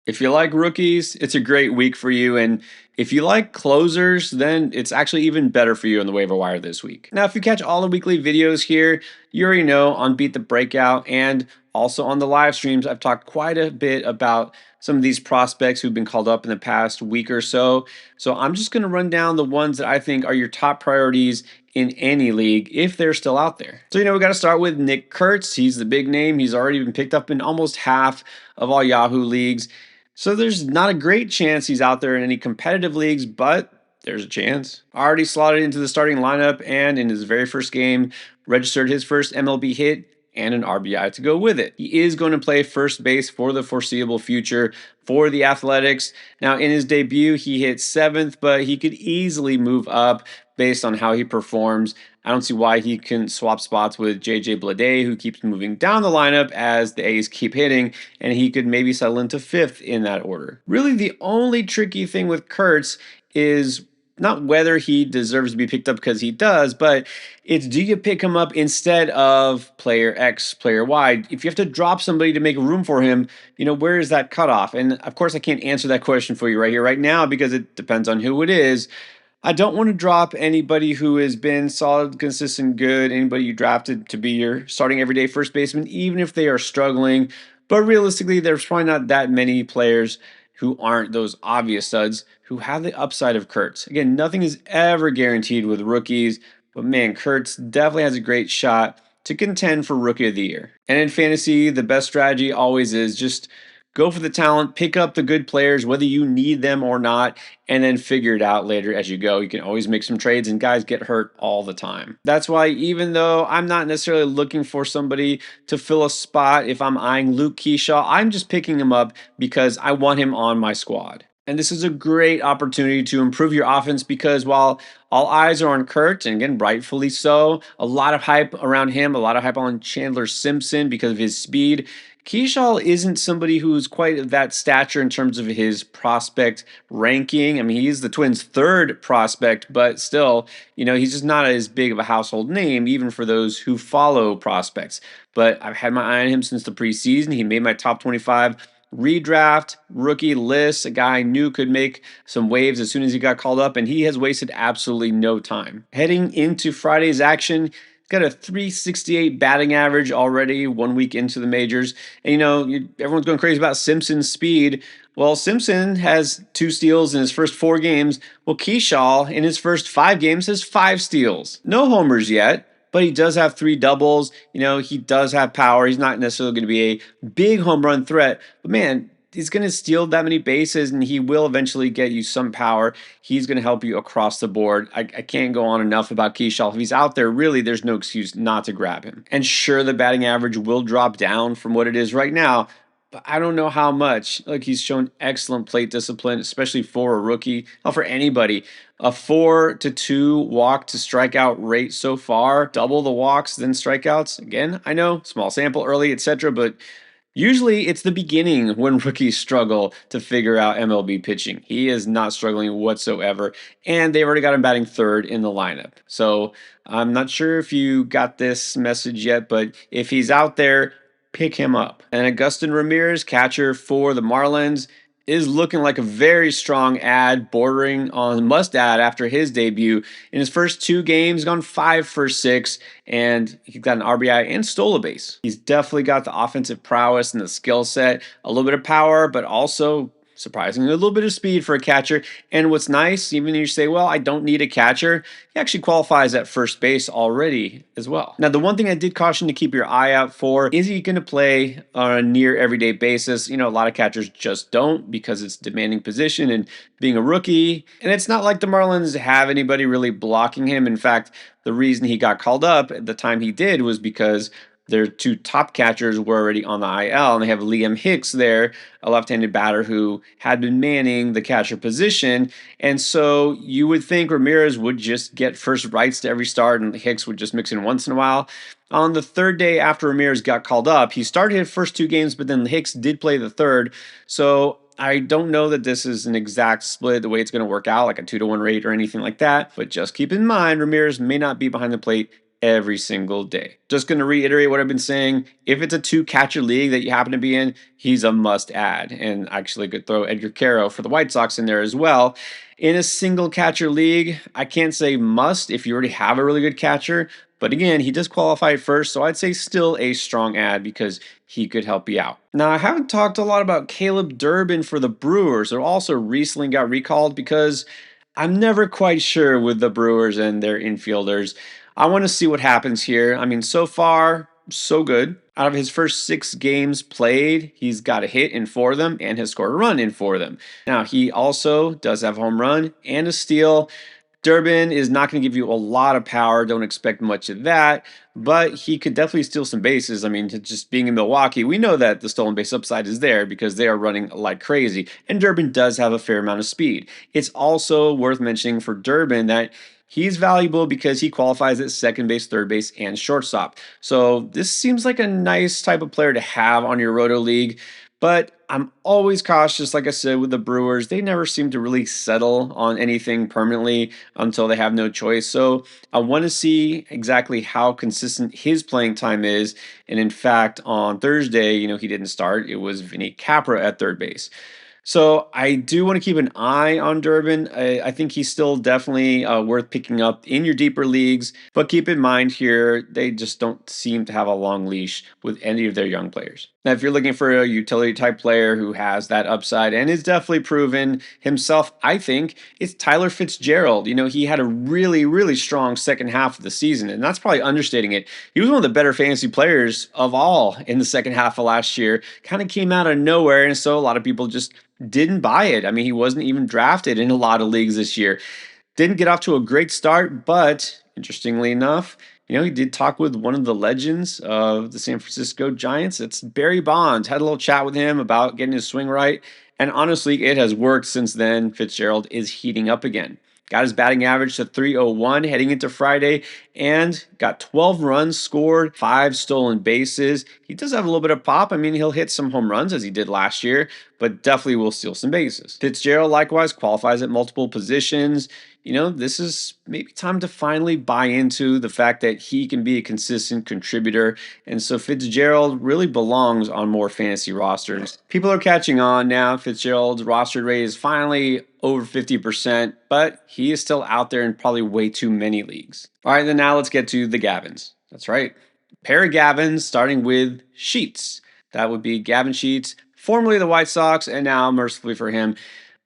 If you like rookies, it's a great week for you. And if you like closers, then it's actually even better for you on the waiver wire this week. Now, if you catch all the weekly videos here, you already know on Beat the Breakout and also on the live streams, I've talked quite a bit about some of these prospects who've been called up in the past week or so. So I'm just going to run down the ones that I think are your top priorities in any league if they're still out there. So, we got to start with Nick Kurtz. He's the big name. He's already been picked up in almost half of all Yahoo leagues. So there's not a great chance he's out there in any competitive leagues, but there's a chance. Already slotted into the starting lineup and in his very first game, registered his first MLB hit and an RBI to go with it. He is going to play first base for the foreseeable future for the Athletics. Now, in his debut, he hit seventh, but he could easily move up based on how he performs. I don't see why he can swap spots with JJ Bleday, who keeps moving down the lineup as the A's keep hitting, and he could maybe settle into fifth in that order. Really, the only tricky thing with Kurtz is not whether he deserves to be picked up, because he does, but it's, do you pick him up instead of player X, player Y? If you have to drop somebody to make room for him, where is that cutoff? And of course, I can't answer that question for you right here, right now, because it depends on who it is. I don't want to drop anybody who has been solid, consistent, good, anybody you drafted to be your starting everyday first baseman, even if they are struggling. But realistically, there's probably not that many players who aren't those obvious studs who have the upside of Kurtz. Again, nothing is ever guaranteed with rookies, but man, Kurtz definitely has a great shot to contend for Rookie of the Year. And in fantasy, the best strategy always is just go for the talent, pick up the good players, whether you need them or not, and then figure it out later as you go. You can always make some trades, and guys get hurt all the time. That's why, even though I'm not necessarily looking for somebody to fill a spot, if I'm eyeing Luke Keyshaw, I'm just picking him up because I want him on my squad. And this is a great opportunity to improve your offense, because while all eyes are on Kurt, and again, rightfully so, a lot of hype around him, a lot of hype on Chandler Simpson because of his speed, Keyshaw isn't somebody who's quite of that stature in terms of his prospect ranking. I mean, he's the Twins' third prospect, but still, he's just not as big of a household name, even for those who follow prospects. But I've had my eye on him since the preseason. He made my top 25 redraft rookie list, a guy I knew could make some waves as soon as he got called up, and he has wasted absolutely no time. Heading into Friday's action, got a 368 batting average already 1 week into the majors. And everyone's going crazy about Simpson's speed. Well, Simpson has 2 steals in his first 4 games. Well, Keyshaw in his first 5 games has 5 steals. No homers yet, but he does have 3 doubles. He does have power. He's not necessarily going to be a big home run threat, but man, he's going to steal that many bases, and he will eventually get you some power. He's going to help you across the board. I can't go on enough about Keyshaw. If he's out there, really, there's no excuse not to grab him. And sure, the batting average will drop down from what it is right now, but I don't know how much. Like, he's shown excellent plate discipline, especially for a rookie. Not for anybody. A 4-2 walk to strikeout rate so far, double the walks than strikeouts. Again, I know, small sample early, etc., but usually it's the beginning when rookies struggle to figure out MLB pitching. He is not struggling whatsoever, and they've already got him batting third in the lineup. So I'm not sure if you got this message yet, but if he's out there, pick him up. And Agustin Ramirez, catcher for the Marlins, is looking like a very strong ad, bordering on must add after his debut. In his first 2 games, gone 5 for 6, and he got an RBI and stole a base. He's definitely got the offensive prowess and the skill set, a little bit of power, but also surprisingly, a little bit of speed for a catcher. And what's nice, even if you say, well, I don't need a catcher, he actually qualifies at first base already as well. Now, the one thing I did caution to keep your eye out for, is he going to play on a near everyday basis? A lot of catchers just don't, because it's demanding position and being a rookie. And it's not like the Marlins have anybody really blocking him. In fact, the reason he got called up at the time he did was because their 2 top catchers were already on the IL, and they have Liam Hicks there, a left-handed batter who had been manning the catcher position. And so you would think Ramirez would just get first rights to every start, and Hicks would just mix in once in a while. On the 3rd day after Ramirez got called up, he started his first 2 games, but then Hicks did play the 3rd. So I don't know that this is an exact split, the way it's going to work out, like a 2-to-1 rate or anything like that. But just keep in mind, Ramirez may not be behind the plate every single day. Just going to reiterate what I've been saying. If it's a 2-catcher league that you happen to be in, he's a must add. And actually could throw Edgar Caro for the White Sox in there as well. In a single catcher league, I can't say must if you already have a really good catcher. But again, he does qualify at first, so I'd say still a strong ad because he could help you out. Now, I haven't talked a lot about Caleb Durbin for the Brewers, who also recently got recalled because I'm never quite sure with the Brewers and their infielders. I want to see what happens here. I mean, so far, so good. Out of his first 6 games played, he's got a hit in 4 of them and has scored a run in 4 of them. Now, he also does have a home run and a steal. Durbin is not going to give you a lot of power. Don't expect much of that, but he could definitely steal some bases. I mean, just being in Milwaukee, we know that the stolen base upside is there because they are running like crazy, and Durbin does have a fair amount of speed. It's also worth mentioning for Durbin that he's valuable because he qualifies at second base, third base, and shortstop. So this seems like a nice type of player to have on your Roto League. But I'm always cautious, like I said, with the Brewers. They never seem to really settle on anything permanently until they have no choice. So I want to see exactly how consistent his playing time is. And in fact, on Thursday, he didn't start. It was Vinny Capra at third base. So I do want to keep an eye on Durbin. I think he's still definitely worth picking up in your deeper leagues. But keep in mind here, they just don't seem to have a long leash with any of their young players. Now, if you're looking for a utility type player who has that upside and is definitely proven himself, I think it's Tyler Fitzgerald. He had a really, really strong second half of the season, and that's probably understating it. He was one of the better fantasy players of all in the second half of last year. Kind of came out of nowhere, and so a lot of people just didn't buy it. I mean, he wasn't even drafted in a lot of leagues this year. Didn't get off to a great start, but interestingly enough, he did talk with one of the legends of the San Francisco Giants. It's Barry Bonds. Had a little chat with him about getting his swing right. And honestly, it has worked since then. Fitzgerald is heating up again. Got his batting average to 301 heading into Friday and got 12 runs scored, 5 stolen bases. He does have a little bit of pop. I mean, he'll hit some home runs as he did last year, but definitely will steal some bases. Fitzgerald likewise qualifies at multiple positions. This is maybe time to finally buy into the fact that he can be a consistent contributor. And so Fitzgerald really belongs on more fantasy rosters. People are catching on now. Fitzgerald's roster rate is finally over 50%, but he is still out there in probably way too many leagues. All right, then now let's get to the Gavins. That's right. Pair of Gavins starting with Sheets. That would be Gavin Sheets, formerly the White Sox, and now, mercifully for him,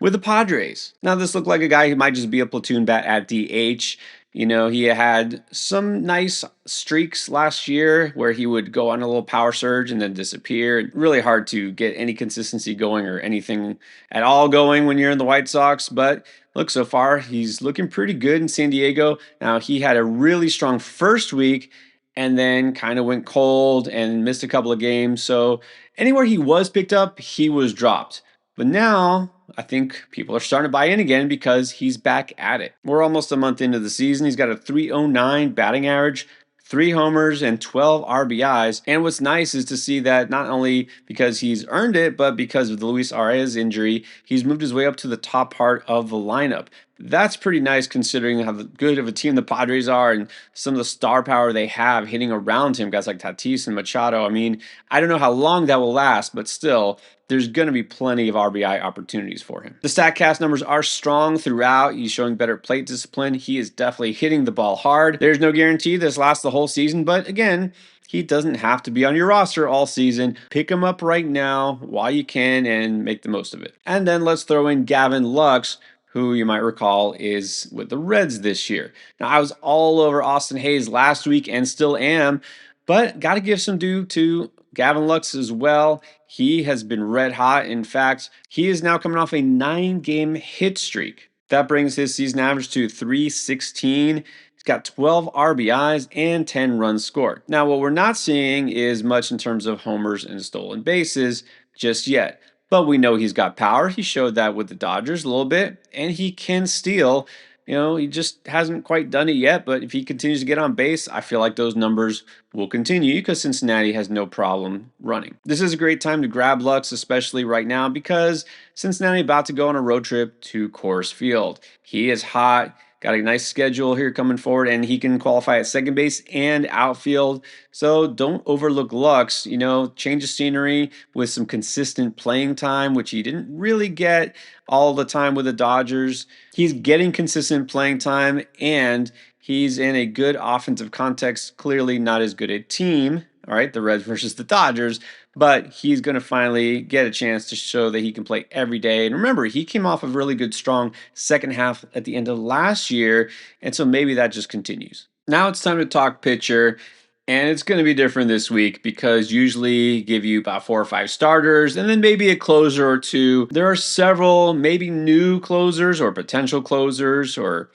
with the Padres. Now, this looked like a guy who might just be a platoon bat at DH. He had some nice streaks last year where he would go on a little power surge and then disappear. Really hard to get any consistency going or anything at all going when you're in the White Sox. But look, so far, he's looking pretty good in San Diego. Now, he had a really strong first week and then kind of went cold and missed a couple of games. So anywhere he was picked up, he was dropped. But now I think people are starting to buy in again because he's back at it. We're almost a month into the season. He's got a 309 batting average, 3 homers, and 12 RBIs. And what's nice is to see that not only because he's earned it, but because of the Luis Arias injury, he's moved his way up to the top part of the lineup. That's pretty nice considering how good of a team the Padres are and some of the star power they have hitting around him. Guys like Tatis and Machado. I mean, I don't know how long that will last, but still, there's going to be plenty of RBI opportunities for him. The StatCast numbers are strong throughout. He's showing better plate discipline. He is definitely hitting the ball hard. There's no guarantee this lasts the whole season, but again, he doesn't have to be on your roster all season. Pick him up right now while you can and make the most of it. And then let's throw in Gavin Lux, who you might recall is with the Reds this year. Now, I was all over Austin Hayes last week and still am, but got to give some due to Gavin Lux as well. He has been red hot. In fact, he is now coming off a 9-game hit streak. That brings his season average to 316. He's got 12 RBIs and 10 runs scored. Now, what we're not seeing is much in terms of homers and stolen bases just yet. But we know he's got power. He showed that with the Dodgers a little bit, and he can steal. He just hasn't quite done it yet, but if he continues to get on base, I feel like those numbers will continue because Cincinnati has no problem running. This is a great time to grab Lux, especially right now, because Cincinnati about to go on a road trip to Coors Field. He is hot. Got a nice schedule here coming forward, and he can qualify at second base and outfield. So don't overlook Lux. Change of scenery with some consistent playing time, which he didn't really get all the time with the Dodgers. He's getting consistent playing time, and he's in a good offensive context. Clearly, not as good a team. All right, the Reds versus the Dodgers, but he's going to finally get a chance to show that he can play every day. And remember, he came off a really good, strong second half at the end of last year, and so maybe that just continues. Now it's time to talk pitcher. And it's going to be different this week because usually give you about 4 or 5 starters and then maybe a closer or two. There are several maybe new closers or potential closers or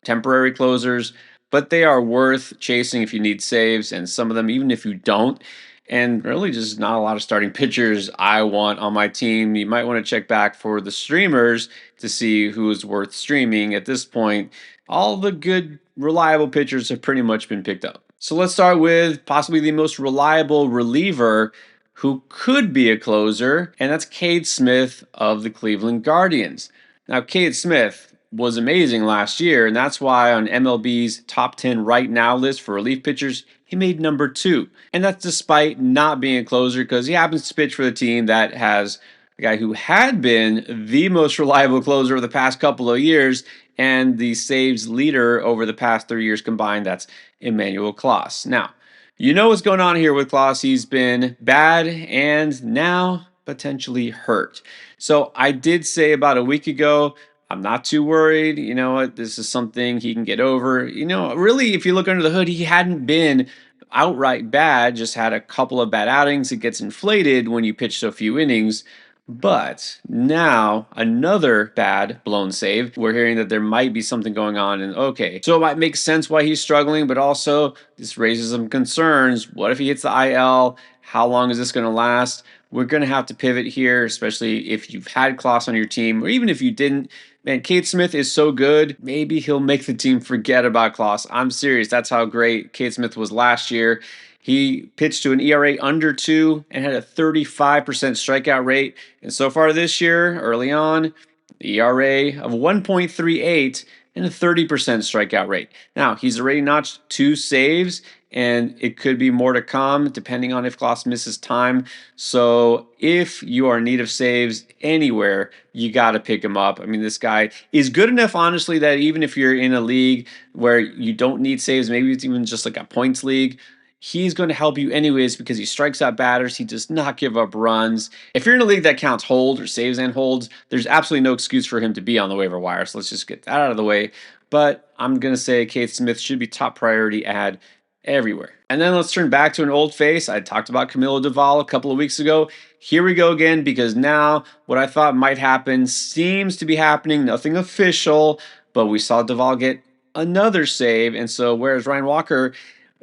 temporary closers, but they are worth chasing if you need saves, and some of them even if you don't. And really, just not a lot of starting pitchers I want on my team. You might want to check back for the streamers to see who is worth streaming. At this point, all the good, reliable pitchers have pretty much been picked up. So let's start with possibly the most reliable reliever who could be a closer, and that's Cade Smith of the Cleveland Guardians. Now, Cade Smith was amazing last year, and that's why on MLB's top 10 right now list for relief pitchers, he made number 2. And that's despite not being a closer because he happens to pitch for the team that has a guy who had been the most reliable closer over the past couple of years and the saves leader over the past 3 years combined. That's Emmanuel Claus. Now, you know what's going on here with Claus. He's been bad and now potentially hurt. So I did say about a week ago, I'm not too worried. You know what? This is something he can get over. Really, if you look under the hood, he hadn't been outright bad, just had a couple of bad outings. It gets inflated when you pitch so few innings. But now another bad blown save. We're hearing that there might be something going on, and okay, so it might make sense why he's struggling, but also this raises some concerns. What if he hits the IL? How long is this going to last? We're going to have to pivot here, especially if you've had Klaus on your team, or even if you didn't. Man, Cade Smith is so good, maybe he'll make the team forget about Klaus. I'm serious. That's how great Cade Smith was last year. He pitched to an ERA under 2 and had a 35% strikeout rate. And so far this year, early on, the ERA of 1.38 and a 30% strikeout rate. Now, he's already notched 2 saves, and it could be more to come depending on if Gloss misses time. So if you are in need of saves anywhere, you got to pick him up. I mean, this guy is good enough, honestly, that even if you're in a league where you don't need saves, maybe it's even just like a points league, he's going to help you anyways because he strikes out batters. He does not give up runs. If you're in a league that counts hold or saves and holds, there's absolutely no excuse for him to be on the waiver wire. So let's just get that out of the way. But I'm going to say Cade Smith should be top priority ad everywhere. And then let's turn back to an old face. I talked about Camilo Doval a couple of weeks ago. Here we go again because now what I thought might happen seems to be happening. Nothing official, but we saw Doval get another save. And so whereas Ryan Walker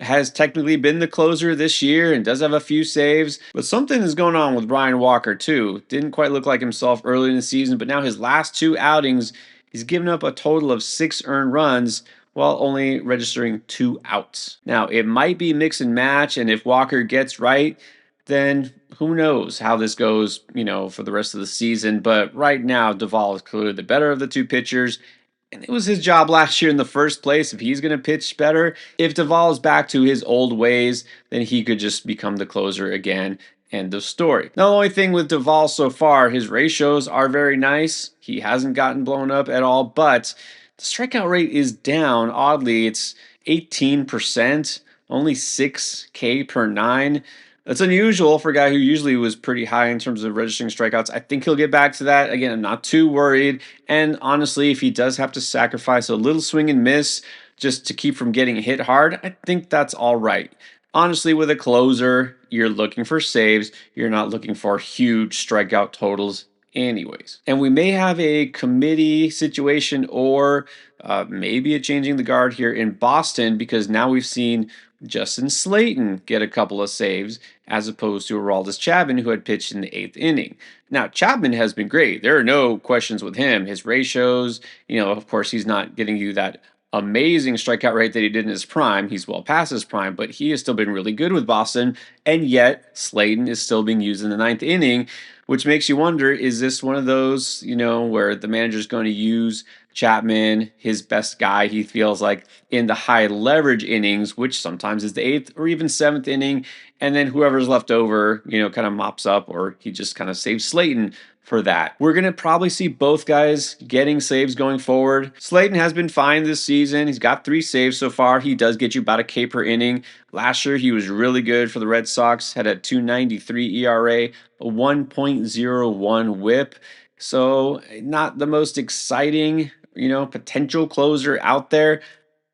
has technically been the closer this year and does have a few saves, but something is going on with Ryan Walker too. Didn't quite look like himself early in the season, but now his last 2 outings, he's given up a total of 6 earned runs while only registering 2 outs. Now, it might be mix and match, and if Walker gets right, then who knows how this goes, for the rest of the season. But right now, Doval is clearly the better of the 2 pitchers. And it was his job last year in the first place. If he's going to pitch better, if Doval is back to his old ways, then he could just become the closer again. End of story. Now, the only thing with Doval so far, his ratios are very nice. He hasn't gotten blown up at all, but the strikeout rate is down. Oddly, it's 18%, only 6K per 9. That's unusual for a guy who usually was pretty high in terms of registering strikeouts. I think he'll get back to that. Again, I'm not too worried. And honestly, if he does have to sacrifice a little swing and miss just to keep from getting hit hard, I think that's all right. Honestly, with a closer, you're looking for saves. You're not looking for huge strikeout totals anyways. And we may have a committee situation or maybe a changing the guard here in Boston because now we've seen Justin Slayton get a couple of saves as opposed to Aroldis Chapman, who had pitched in the 8th inning. Now, Chapman has been great. There are no questions with him. His ratios, of course, he's not getting you that amazing strikeout rate that he did in his prime. He's well past his prime, but he has still been really good with Boston. And yet, Slayton is still being used in the 9th inning, which makes you wonder, is this one of those, where the manager's going to use Chapman, his best guy, he feels like in the high leverage innings, which sometimes is the 8th or even 7th inning. And then whoever's left over, kind of mops up, or he just kind of saves Slayton for that. We're going to probably see both guys getting saves going forward. Slayton has been fine this season. He's got 3 saves so far. He does get you about a K per inning. Last year, he was really good for the Red Sox, had a 2.93 ERA, a 1.01 whip. So, not the most exciting, potential closer out there,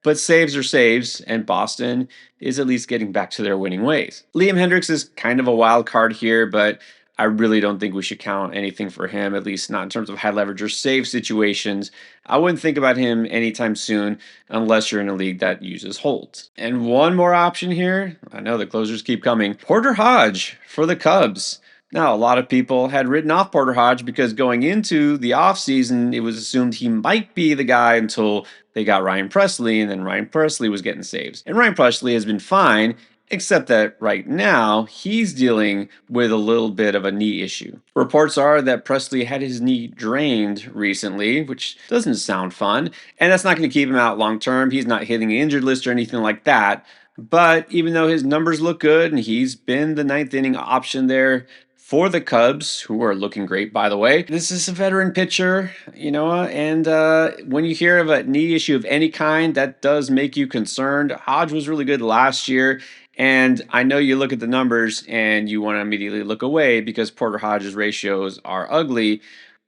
but saves are saves, and Boston is at least getting back to their winning ways. Liam Hendricks is kind of a wild card here, but I really don't think we should count anything for him, at least not in terms of high leverage or save situations. I wouldn't think about him anytime soon unless you're in a league that uses holds. And one more option here, I know the closers keep coming, Porter Hodge for the Cubs. Now, a lot of people had written off Porter Hodge because going into the offseason, it was assumed he might be the guy until they got Ryan Presley, and then Ryan Presley was getting saves. And Ryan Presley has been fine, except that right now he's dealing with a little bit of a knee issue. Reports are that Presley had his knee drained recently, which doesn't sound fun, and that's not going to keep him out long term. He's not hitting the injured list or anything like that. But even though his numbers look good and he's been the 9th inning option there for the Cubs, who are looking great, by the way, this is a veteran pitcher, and when you hear of a knee issue of any kind, that does make you concerned. Hodge was really good last year, and I know you look at the numbers and you want to immediately look away because Porter Hodge's ratios are ugly.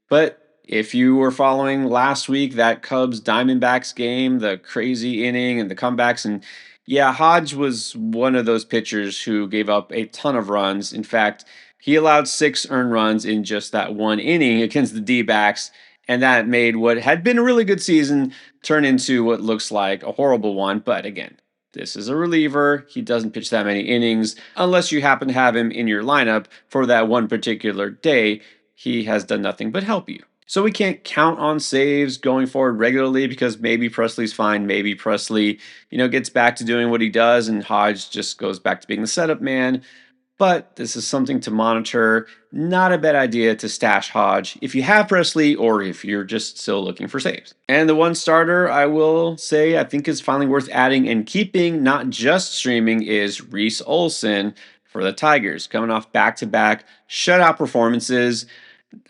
But if you were following last week, that Cubs Diamondbacks game, the crazy inning and the comebacks, and yeah, Hodge was one of those pitchers who gave up a ton of runs. In fact, he allowed 6 earned runs in just that one inning against the D-backs, and that made what had been a really good season turn into what looks like a horrible one. But again, this is a reliever. He doesn't pitch that many innings unless you happen to have him in your lineup for that one particular day. He has done nothing but help you. So we can't count on saves going forward regularly because maybe Presley's fine. Maybe Presley, gets back to doing what he does and Hodge just goes back to being the setup man. But this is something to monitor. Not a bad idea to stash Hodge if you have Presley or if you're just still looking for saves. And the one starter I will say I think is finally worth adding and keeping, not just streaming, is Reese Olson for the Tigers, coming off back-to-back shutout performances.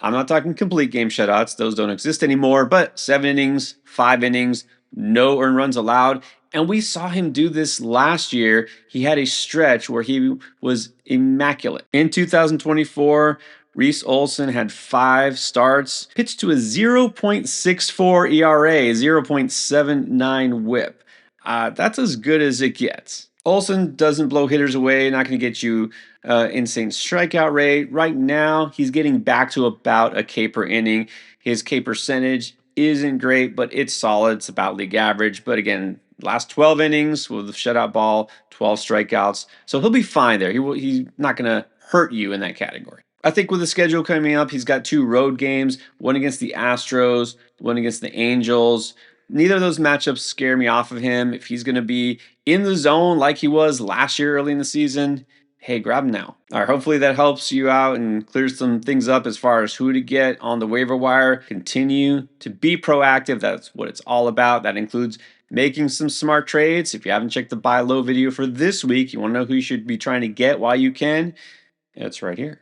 I'm not talking complete game shutouts. Those don't exist anymore, but 7 innings, 5 innings, no earned runs allowed. And we saw him do this last year. He had a stretch where he was immaculate. In 2024, Reese Olson had 5 starts, pitched to a 0.64 ERA, 0.79 whip. That's as good as it gets. Olson doesn't blow hitters away, not going to get you insane strikeout rate. Right now, he's getting back to about a K per inning. His K percentage isn't great, but it's solid. It's about league average. But again, last 12 innings with a shutout ball, 12 strikeouts. So he'll be fine there. He's not going to hurt you in that category. I think with the schedule coming up, he's got 2 road games, one against the Astros, one against the Angels. Neither of those matchups scare me off of him. If he's going to be in the zone like he was last year early in the season, hey, grab him now. All right, hopefully that helps you out and clears some things up as far as who to get on the waiver wire. Continue to be proactive. That's what it's all about. That includes making some smart trades. If you haven't checked the buy low video for this week, you want to know who you should be trying to get while you can, it's right here.